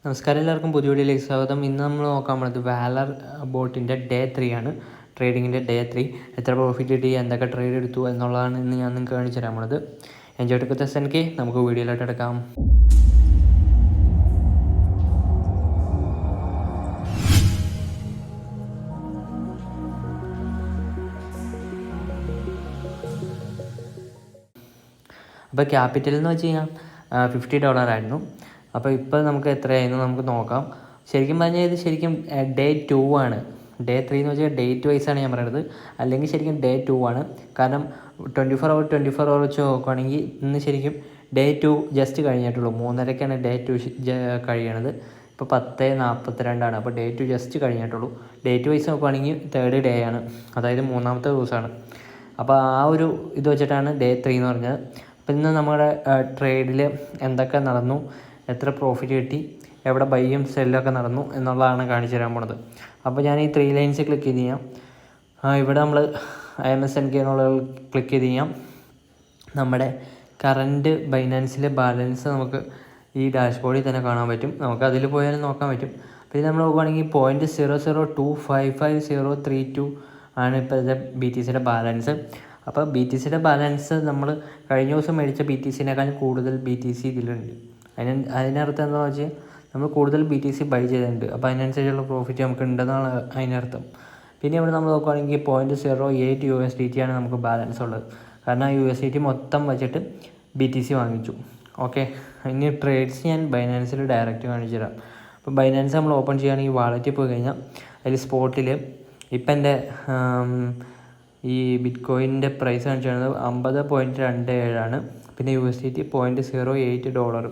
നമസ്കാരം, എല്ലാവർക്കും പുതിയ വീഡിയോയിലേക്ക് സ്വാഗതം. ഇന്ന് നമ്മൾ നോക്കാൻ പോകുന്നത് വാലർ ബോട്ടിൻ്റെ ഡേ 3 ആണ്. ട്രേഡിങ്ങിൻ്റെ ഡേ 3 എത്ര പ്രോഫിറ്റ് കിട്ടി, എന്തൊക്കെ ട്രേഡ് എടുത്തു എന്നുള്ളതാണ് ഇന്ന് ഞാൻ നിങ്ങൾക്ക് കാണിച്ചു തരാൻ പോകുന്നത്. എൻജോയ് എടുക്കുന്ന എനിക്ക് നമുക്ക് വീഡിയോയിലോട്ട് എടുക്കാം. അപ്പോൾ ക്യാപിറ്റൽ എന്ന് വെച്ച് കഴിഞ്ഞാൽ $50 ആയിരുന്നു. അപ്പോൾ ഇപ്പോൾ നമുക്ക് എത്രയായിരുന്നു നമുക്ക് നോക്കാം. ശരിക്കും പറഞ്ഞാൽ ഇത് ശരിക്കും ഡേ 2 ആണ്. ഡേ 3 എന്ന് വെച്ചാൽ ഡേറ്റ് വൈസാണ് ഞാൻ പറയുന്നത്, അല്ലെങ്കിൽ ശരിക്കും ഡേ 2 ആണ്. കാരണം 24 hour വെച്ച് നോക്കുകയാണെങ്കിൽ ഇന്ന് ശരിക്കും ഡേ 2 ജസ്റ്റ് കഴിഞ്ഞിട്ടുള്ളൂ. 3:30ക്കാണ് ഡേ 2 കഴിയണത്. ഇപ്പോൾ 10:42 അപ്പോൾ ഡേ 2 ജസ്റ്റ് കഴിഞ്ഞിട്ടുള്ളൂ. ഡേറ്റ് വൈസ് നോക്കുകയാണെങ്കിൽ 3rd ഡേ ആണ്, അതായത് 3ാമത്തെ ദിവസമാണ്. അപ്പോൾ ആ ഒരു ഇത് വെച്ചിട്ടാണ് ഡേ 3 എന്ന് പറഞ്ഞത്. അപ്പോൾ ഇന്ന് നമ്മുടെ ട്രേഡിൽ എന്തൊക്കെ നടന്നു, എത്ര പ്രോഫിറ്റ് കിട്ടി, എവിടെ ബൈയും സെല്ലൊക്കെ നടന്നു എന്നുള്ളതാണ് കാണിച്ചു തരാൻ പോണത്. അപ്പോൾ ഞാൻ ഈ 3 ലൈൻസ് ക്ലിക്ക് ചെയ്ത് ചെയ്യാം. ഇവിടെ നമ്മൾ MSNK എന്നുള്ളത് ക്ലിക്ക് ചെയ്ത് ചെയ്യാം. നമ്മുടെ കറൻറ്റ് ബൈനാൻസിലെ ബാലൻസ് നമുക്ക് ഈ ഡാഷ്ബോർഡിൽ തന്നെ കാണാൻ പറ്റും. നമുക്ക് അതിൽ പോയാലും നോക്കാൻ പറ്റും. പിന്നെ നമ്മൾ നോക്കുകയാണെങ്കിൽ 0.00255032 ആണ് ഇപ്പോഴത്തെ BTCയുടെ ബാലൻസ്. അപ്പോൾ BTCയുടെ ബാലൻസ് നമ്മൾ കഴിഞ്ഞ ദിവസം മേടിച്ച BTCനേക്കാൾ കൂടുതൽ BTC ഇതിലുണ്ട്. അതിനർത്ഥം എന്താണെന്ന് വെച്ചാൽ നമ്മൾ കൂടുതൽ BTC ബൈ ചെയ്തിട്ടുണ്ട്. അപ്പോൾ അതിനനുസരിച്ചുള്ള പ്രോഫിറ്റ് നമുക്ക് ഉണ്ടെന്നാണ് അതിനർത്ഥം. പിന്നെ ഇവിടെ നമ്മൾ നോക്കുകയാണെങ്കിൽ 0.08 USDT ആണ് നമുക്ക് ബാലൻസ് ഉള്ളത്. കാരണം USDT മൊത്തം വെച്ചിട്ട് BTC വാങ്ങിച്ചു. ഓക്കെ, ഇനി ട്രേഡ്സ് ഞാൻ ബൈനാൻസിൽ ഡയറക്റ്റ് കാണിച്ചു തരാം. അപ്പോൾ ബൈനാൻസ് നമ്മൾ ഓപ്പൺ ചെയ്യുകയാണെങ്കിൽ വാളറ്റിൽ പോയി കഴിഞ്ഞാൽ അതിൽ സ്പോട്ടിൽ ഇപ്പം എൻ്റെ ഈ ബിറ്റ്കോയിൻ്റെ പ്രൈസ് കാണിച്ചിരുന്നത് $50.27 ആണ്. പിന്നെ USDT $0.08.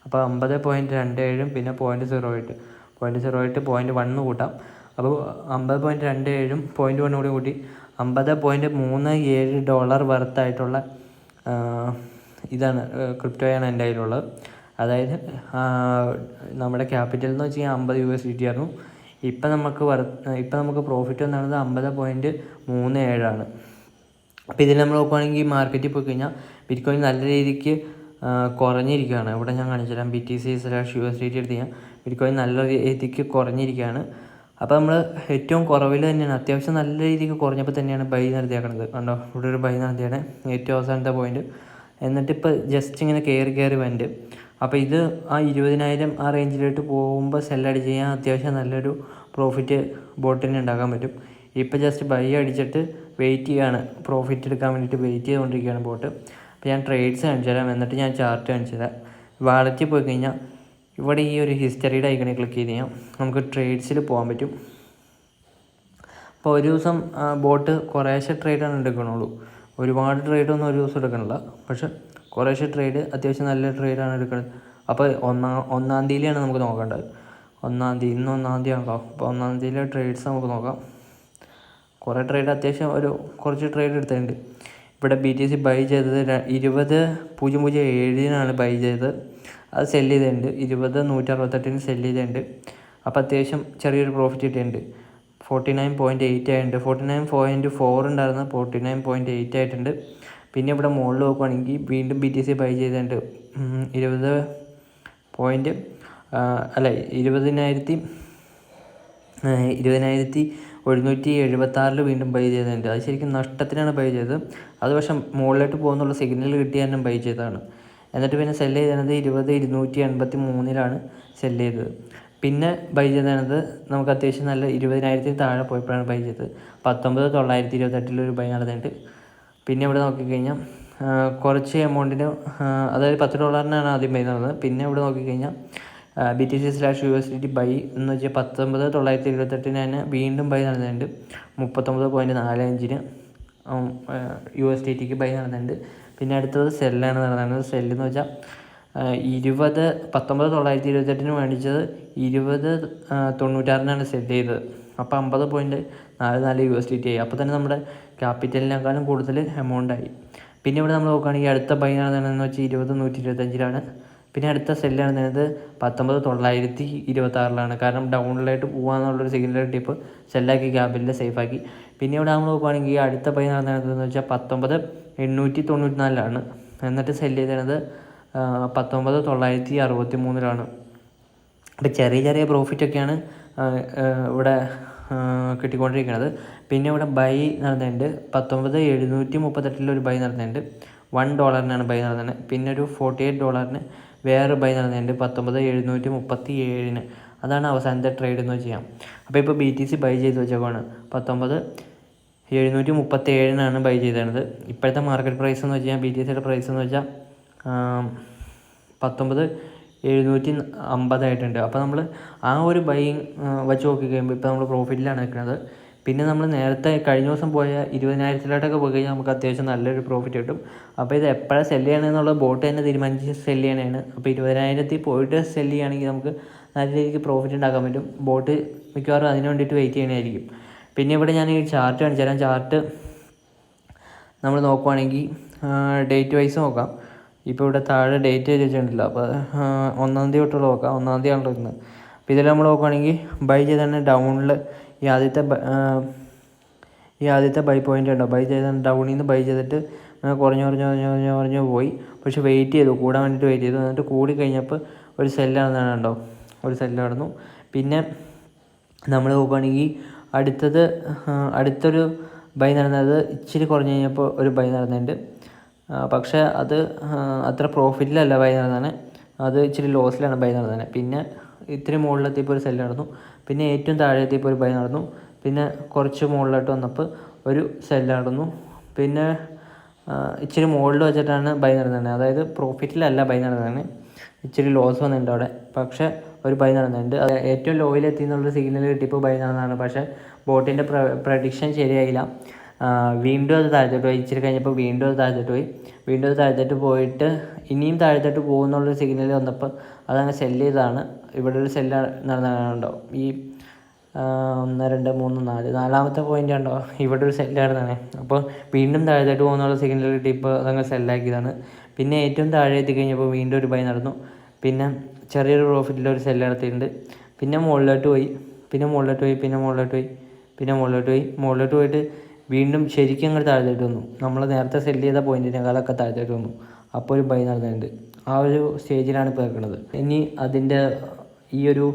അപ്പോൾ 50.27 പിന്നെ 0.08 0.1 കൂട്ടാം. അപ്പോൾ 50.27 0.1 കൂടി $50.37 വർത്തായിട്ടുള്ള ഇതാണ് ക്രിപ്റ്റോയാണ് എൻ്റെ കയ്യിലുള്ളത്. അതായത് നമ്മുടെ ക്യാപിറ്റൽ എന്ന് വെച്ച് കഴിഞ്ഞാൽ 50 USDT ആയിരുന്നു. ഇപ്പം നമുക്ക് പ്രോഫിറ്റ് വന്നത് 50.37 ആണ്. അപ്പോൾ ഇതിൽ നമ്മൾ നോക്കുകയാണെങ്കിൽ മാർക്കറ്റിൽ പോയി കഴിഞ്ഞാൽ ബിറ്റ്കോയിൻ നല്ല രീതിക്ക് കുറഞ്ഞിരിക്കുകയാണ്. ഇവിടെ ഞാൻ കാണിച്ചു തരാം. BTC/USDT എടുത്ത് കഴിഞ്ഞാൽ ബിറ്റ്കോയിൻ നല്ല രീതിക്ക് കുറഞ്ഞിരിക്കുകയാണ്. അപ്പോൾ നമ്മൾ ഏറ്റവും കുറവിൽ തന്നെയാണ്, അത്യാവശ്യം നല്ല രീതിക്ക് കുറഞ്ഞപ്പോൾ തന്നെയാണ് ബൈ നടത്തിയേക്കണത്. കണ്ടോ, ഇവിടെ ഒരു ബൈ നടത്തിയാണ് ഏറ്റവും അവസാനത്തെ പോയിന്റ്. എന്നിട്ടിപ്പോൾ ജസ്റ്റ് ഇങ്ങനെ കയറി വണ്ട്. അപ്പോൾ ഇത് ആ 20,000 ആ റേഞ്ചിലോട്ട് പോകുമ്പോൾ സെല്ലടിച്ച് കഴിഞ്ഞാൽ അത്യാവശ്യം നല്ലൊരു പ്രോഫിറ്റ് ബോട്ടിന് ഉണ്ടാക്കാൻ പറ്റും. ഇപ്പോൾ ജസ്റ്റ് ബൈ അടിച്ചിട്ട് വെയിറ്റ് ചെയ്യുകയാണ്, പ്രോഫിറ്റ് എടുക്കാൻ വേണ്ടിയിട്ട് വെയിറ്റ് ചെയ്തുകൊണ്ടിരിക്കുകയാണ് ബോട്ട്. അപ്പോൾ ഞാൻ ട്രേഡ്സ് കാണിച്ചു തരാം, എന്നിട്ട് ഞാൻ ചാർട്ട് കാണിച്ചു തരാം. വാളറ്റിൽ പോയി കഴിഞ്ഞാൽ ഇവിടെ ഈ ഒരു ഹിസ്റ്ററിയുടെ ഐക്കണിൽ ക്ലിക്ക് ചെയ്ത് കഴിഞ്ഞാൽ നമുക്ക് ട്രേഡ്സിൽ പോകാൻ പറ്റും. അപ്പോൾ ഒരു ദിവസം ബോട്ട് കുറേശ്ശെ ട്രേഡാണ് എടുക്കണുള്ളൂ. ഒരുപാട് ട്രേഡൊന്നും ഒരു ദിവസം എടുക്കണില്ല, പക്ഷെ കുറേശ്ശെ ട്രേഡ് അത്യാവശ്യം നല്ല ട്രേഡാണ് എടുക്കുന്നത്. അപ്പോൾ ഒന്നാം തീയതിയിലാണ് നമുക്ക് നോക്കേണ്ടത്. ഇന്ന് 1-ാം തീയതി ആണല്ലോ. അപ്പോൾ 1-ാം തീയതിയിലെ ട്രേഡ്സ് നമുക്ക് നോക്കാം. കുറേ ട്രേഡ് അത്യാവശ്യം കുറച്ച് ട്രേഡ് എടുത്തിട്ടുണ്ട്. ഇവിടെ BTC ബൈ ചെയ്തത് 20.007 ബൈ ചെയ്തത്. അത് സെല്ല് ചെയ്തിട്ടുണ്ട്. 20.168 സെല്ല് ചെയ്തിട്ടുണ്ട്. അപ്പോൾ അത്യാവശ്യം ചെറിയൊരു പ്രോഫിറ്റ് കിട്ടിയിട്ടുണ്ട്. 49.8 ആയിട്ടുണ്ട്. 49.4 ഉണ്ടായിരുന്ന 49.8 ആയിട്ടുണ്ട്. പിന്നെ ഇവിടെ മുകളിൽ നോക്കുകയാണെങ്കിൽ വീണ്ടും BTC ബൈ ചെയ്തിട്ടുണ്ട്. 20,176 വീണ്ടും ബൈ ചെയ്തിട്ടുണ്ട്. അത് ശരിക്കും നഷ്ടത്തിനാണ് ബൈ ചെയ്തത്. അത് പക്ഷേ മുകളിലോട്ട് പോകുന്നുള്ള സിഗ്നൽ കിട്ടിയാലും ബൈ ചെയ്തതാണ്. എന്നിട്ട് പിന്നെ സെല്ല് ചെയ്തത് 20,283 സെല്ല് ചെയ്തത്. പിന്നെ ബൈ ചെയ്തത് നമുക്ക് അത്യാവശ്യം നല്ല 20,000 താഴെ പോയപ്പോഴാണ് ബൈ ചെയ്തത്. 19,928 ഒരു ബൈ നടന്നിട്ടുണ്ട്. പിന്നെ ഇവിടെ നോക്കിക്കഴിഞ്ഞാൽ കുറച്ച് എമൗണ്ടിന്, അതായത് $10 ആദ്യം ബൈ നടന്നത്. പിന്നെ ഇവിടെ നോക്കിക്കഴിഞ്ഞാൽ BTC/USDT ബൈ എന്ന് വെച്ചാൽ 19,928 തന്നെ വീണ്ടും ബൈ നടന്നിട്ടുണ്ട്. 39.45 USDTക്ക് ബൈ നടന്നിട്ടുണ്ട്. പിന്നെ അടുത്തത് സെല്ലാണ് നടന്നത്. സെല്ലെന്ന് വെച്ചാൽ 19,928 മേടിച്ചത് 20.96 സെല് ചെയ്തത്. അപ്പോൾ 50.44 USDT ആയി. അപ്പോൾ തന്നെ നമ്മുടെ ക്യാപിറ്റലിനേക്കാളും കൂടുതൽ എമൗണ്ടായി. പിന്നെ ഇവിടെ നമ്മൾ നോക്കുകയാണെങ്കിൽ അടുത്ത ബൈ നടന്നതെന്ന് വെച്ചാൽ 20,125 പിന്നെ അടുത്ത സെല്ല് നടന്നത് 19,926 കാരണം ഡൗണിലായിട്ട് പോകാമെന്നുള്ളൊരു സിഗ്നൽ കിട്ടിയപ്പോൾ സെല്ലാക്കി ക്യാപിറ്റൽ സേഫാക്കി. പിന്നെ ഇവിടെ നമ്മൾ നോക്കുകയാണെങ്കിൽ അടുത്ത ബൈ നടന്നതെന്ന് വെച്ചാൽ 19,894 എന്നിട്ട് സെല്ല് ചെയ്തത് 19,963 അപ്പോൾ ചെറിയ ചെറിയ പ്രോഫിറ്റൊക്കെയാണ് ഇവിടെ കിട്ടിക്കൊണ്ടിരിക്കുന്നത്. പിന്നെ ഇവിടെ ബൈ നടന്നിട്ടുണ്ട്, 19,738 ഒരു ബൈ നടന്നിട്ടുണ്ട്, $1 ബൈ നടന്നത്. പിന്നെ ഒരു $48 വേറെ ബൈ നടന്നിട്ടുണ്ട്, 19,737. അതാണ് അവസാനത്തെ ട്രേഡ് എന്ന് ചെയ്യാം. അപ്പോൾ ഇപ്പോൾ BTC ബൈ ചെയ്ത് വെച്ചേക്കാണ്, 19,737 ബൈ ചെയ്തത്. ഇപ്പോഴത്തെ മാർക്കറ്റ് പ്രൈസ് എന്ന് വെച്ചാൽ BTCയുടെ പ്രൈസ് എന്ന് വെച്ചാൽ 19,750 ആയിട്ടുണ്ട്. അപ്പോൾ നമ്മൾ ആ ഒരു ബൈയിങ് വെച്ച് നോക്കി കഴിയുമ്പോൾ ഇപ്പോൾ നമ്മൾ പ്രോഫിറ്റിലാണ് നിൽക്കുന്നത്. പിന്നെ നമ്മൾ നേരത്തെ കഴിഞ്ഞ ദിവസം പോയ 20,000 പോയി കഴിഞ്ഞാൽ നമുക്ക് അത്യാവശ്യം നല്ലൊരു പ്രോഫിറ്റ് കിട്ടും. അപ്പോൾ ഇത് എപ്പോഴാണ് സെല്ല് ചെയ്യണമെന്നുള്ളത് ബോട്ട് തന്നെ തീരുമാനിച്ച് സെല്ല് ചെയ്യണതാണ്. അപ്പോൾ 20,000 പോയിട്ട് സെല്ല് ചെയ്യുകയാണെങ്കിൽ നമുക്ക് നല്ല രീതിക്ക് പ്രോഫിറ്റ് ഉണ്ടാക്കാൻ പറ്റും. ബോട്ട് മിക്കവാറും അതിന് വേണ്ടിയിട്ട് വെയിറ്റ് ചെയ്യണമായിരിക്കും. പിന്നെ ഇവിടെ ഞാൻ ഈ ചാർട്ട് കാണിച്ചു തരാം. ചാർട്ട് നമ്മൾ നോക്കുവാണെങ്കിൽ ഡേറ്റ് വൈസ് നോക്കാം. ഇപ്പോൾ ഇവിടെ താഴെ ഡേറ്റ് എഴുതി വെച്ചിട്ടുണ്ടല്ലോ, അപ്പോൾ 1-ാം തീയതി തൊട്ടുള്ള നോക്കാം. 1-ാം തീയതി ആണല്ലോ ഇന്ന്. അപ്പോൾ ഇതിൽ നമ്മൾ നോക്കുവാണെങ്കിൽ ബൈ ചെയ്താണ് ഡൗണിൽ ഈ ആദ്യത്തെ ബൈ പോയിൻ്റ് ഉണ്ടോ, ബൈ ചെയ്താണ് ഡൗണിൽ നിന്ന് ബൈ ചെയ്തിട്ട് കുറഞ്ഞു പോയി. പക്ഷെ വെയിറ്റ് ചെയ്തു, കൂടാൻ വേണ്ടിയിട്ട് വെയിറ്റ് ചെയ്തു. എന്നിട്ട് കൂടി കഴിഞ്ഞപ്പോൾ ഒരു സെല്ലാണെന്നാണ് ഉണ്ടോ, ഒരു സെല്ല് നടന്നു. പിന്നെ നമ്മൾ നോക്കുകയാണെങ്കിൽ അടുത്തൊരു ബൈ നടന്നത് ഇച്ചിരി കുറഞ്ഞ് കഴിഞ്ഞപ്പോൾ ഒരു ബൈ നടന്നിട്ടുണ്ട്. പക്ഷേ അത് അത്ര പ്രോഫിറ്റിലല്ല ബൈ നടന്നത്, അത് ഇച്ചിരി ലോസിലാണ് ബൈ നടന്നത്. പിന്നെ ഇത്തിരി മുകളിലെത്തിയപ്പോൾ ഒരു സെല്ല് നടന്നു. പിന്നെ ഏറ്റവും താഴെ എത്തിയപ്പോൾ ഒരു ബൈ നടന്നു. പിന്നെ കുറച്ച് മുകളിലോട്ട് വന്നപ്പോൾ ഒരു സെല്ല് നടന്നു. പിന്നെ ഇച്ചിരി മുകളിൽ വെച്ചിട്ടാണ് ബൈ നടന്നത്, അതായത് പ്രോഫിറ്റിലല്ല ബൈ നടന്നത്, ഇച്ചിരി ലോസ് വന്നിട്ടുണ്ട് അവിടെ. പക്ഷേ ഒരു ബൈ നടന്നിട്ടുണ്ട്. അത് ഏറ്റവും ലോയിലെത്തി എന്നുള്ളൊരു സിഗ്നൽ കിട്ടിയപ്പോൾ ബൈ നടന്നതാണ്. പക്ഷേ ബോട്ടിൻ്റെ പ്രഡിക്ഷൻ ശരിയായില്ല. വീണ്ടും അത് താഴ്ത്തിട്ട് പോയി. ഇച്ചിരി കഴിഞ്ഞപ്പോൾ വീണ്ടും അത് താഴ്ത്തിട്ട് പോയിട്ട് ഇനിയും താഴ്ത്തിട്ട് പോകുന്നുള്ളൊരു സിഗ്നൽ വന്നപ്പോൾ അതങ്ങ് സെല്ല് ചെയ്തതാണ്. ഇവിടെ ഒരു സെല്ല് നടന്നതാണുണ്ടോ, ഈ 1 2 3 4 4-ാമത്തെ പോയിൻ്റ് ഉണ്ടോ, ഇവിടെ ഒരു സെല്ല് നടന്നതാണ്. അപ്പോൾ വീണ്ടും താഴ്ത്തിട്ട് പോകുന്നുള്ള സിഗ്നൽ കിട്ടിയപ്പോൾ അതങ്ങ് സെല്ലാക്കിയതാണ്. പിന്നെ ഏറ്റവും താഴെ എത്തിക്കഴിഞ്ഞപ്പോൾ വീണ്ടും ഒരു ബൈ നടന്നു. പിന്നെ ചെറിയൊരു പ്രോഫിറ്റിൽ ഒരു സെല്ല് നടത്തിയിട്ടുണ്ട്. പിന്നെ മുകളിലോട്ട് പോയിട്ട് വീണ്ടും ശരിക്കും അങ്ങോട്ട് താഴ്ത്തിട്ട് വന്നു. നമ്മൾ നേരത്തെ സെല്ല് ചെയ്ത പോയിൻറ്റിനേക്കാളൊക്കെ താഴ്ത്തിട്ട് വന്നു. അപ്പോൾ ഒരു ബൈ നടന്നിട്ടുണ്ട്. ആ ഒരു സ്റ്റേജിലാണ് ഇപ്പോൾ നിൽക്കുന്നത്. ഇനി അതിൻ്റെ ഈ ഒരു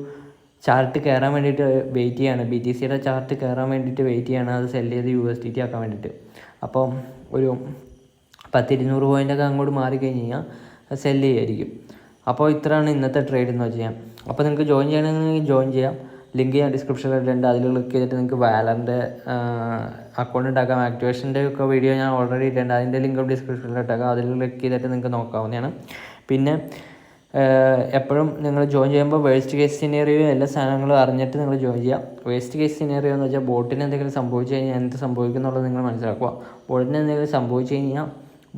ചാർട്ട് കയറാൻ വേണ്ടിയിട്ട് വെയിറ്റ് ചെയ്യാണ്, BTCയുടെ ചാർട്ട് കയറാൻ വേണ്ടിയിട്ട് വെയിറ്റ് ചെയ്യാണ്, അത് സെല്ല് ചെയ്ത് USDT ആക്കാൻ വേണ്ടിയിട്ട്. അപ്പോൾ ഒരു 10-200 പോയിൻ്റൊക്കെ അങ്ങോട്ട് മാറിക്കഴിഞ്ഞ് കഴിഞ്ഞാൽ സെല്ല് ചെയ്യുമായിരിക്കും. അപ്പോൾ ഇത്രയാണ് ഇന്നത്തെ ട്രേഡ് എന്ന് വെച്ച് കഴിഞ്ഞാൽ. അപ്പോൾ നിങ്ങൾക്ക് ജോയിൻ ചെയ്യണമെങ്കിൽ ജോയിൻ ചെയ്യാം. ലിങ്ക് ഞാൻ ഡിസ്ക്രിപ്ഷനിൽ ഇട്ടിട്ടുണ്ട്. അതിൽ ക്ലിക്ക് ചെയ്തിട്ട് നിങ്ങൾക്ക് വാലറിൻ്റെ അക്കൗണ്ട് ഉണ്ടാക്കാം. ആക്ടിവേഷൻ്റെ ഒക്കെ വീഡിയോ ഞാൻ ഓൾറെഡി ഇട്ടിട്ടുണ്ട്, അതിൻ്റെ ലിങ്ക് ഡിസ്ക്രിപ്ഷനിൽ ഇട്ടേക്കാം. അതിൽ ക്ലിക്ക് ചെയ്തിട്ട് നിങ്ങൾക്ക് നോക്കാവുന്നതാണ്. പിന്നെ എപ്പോഴും നിങ്ങൾ ജോയിൻ ചെയ്യുമ്പോൾ വേസ്റ്റ് കേസ് സിനാറിയോ എല്ലാ സാധനങ്ങളും അറിഞ്ഞിട്ട് നിങ്ങൾ ജോയിൻ ചെയ്യാം. വേസ്റ്റ് കേസ് സിനാറിയോ എന്ന് വെച്ചാൽ ബോട്ടിന് എന്തെങ്കിലും സംഭവിച്ചു കഴിഞ്ഞാൽ എന്ത് സംഭവിക്കുന്നുള്ളത് നിങ്ങൾ മനസ്സിലാക്കുക. ബോട്ടിന് എന്തെങ്കിലും സംഭവിച്ചു കഴിഞ്ഞാൽ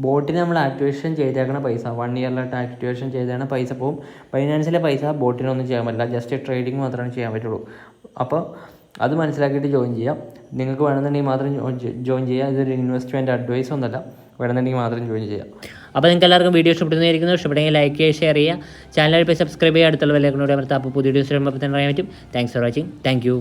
ബോട്ടിന് നമ്മൾ ആക്ടിവേഷൻ ചെയ്തേക്കണ പൈസ 1 ഇയറിലായിട്ട് ആക്ടിവേഷൻ ചെയ്തേക്കണ പൈസ പോവും. ബൈനാൻസിലെ പൈസ ബോട്ടിനൊന്നും ചെയ്യാൻ പറ്റില്ല, ജസ്റ്റ് ട്രേഡിങ് മാത്രമേ ചെയ്യാൻ പറ്റുള്ളൂ. അപ്പോൾ അത് മനസ്സിലാക്കിയിട്ട് ജോയിൻ ചെയ്യാം. നിങ്ങൾക്ക് വേണമെന്നുണ്ടെങ്കിൽ മാത്രം ജോയിൻ ചെയ്യുക. ഇതൊരു ഇൻവെസ്റ്റ്മെൻറ്റ് അഡ്വൈസ് ഒന്നുമല്ല, വേണമെന്നുണ്ടെങ്കിൽ മാത്രം ജോയിൻ ചെയ്യാം. അപ്പോൾ നിങ്ങൾക്ക് എല്ലാവർക്കും വീഡിയോ ഇഷ്ടപ്പെടുന്നതായിരിക്കുന്നു. ഇഷ്ടപ്പെടുമെങ്കിൽ ലൈക്ക് ചെയ്യുക, ഷെയർ ചെയ്യുക, ചാനൽ സബ്സ്ക്രൈബ് ചെയ്യുക, അടുത്തുള്ള ബെല്ലൈക്കൺ കൂടി അമർത്തുക. അപ്പോൾ പുതിയ വീഡിയോസ് വരുമ്പോൾ തന്നെ അറിയാൻ പറ്റും. Thanks for watching. Thank you.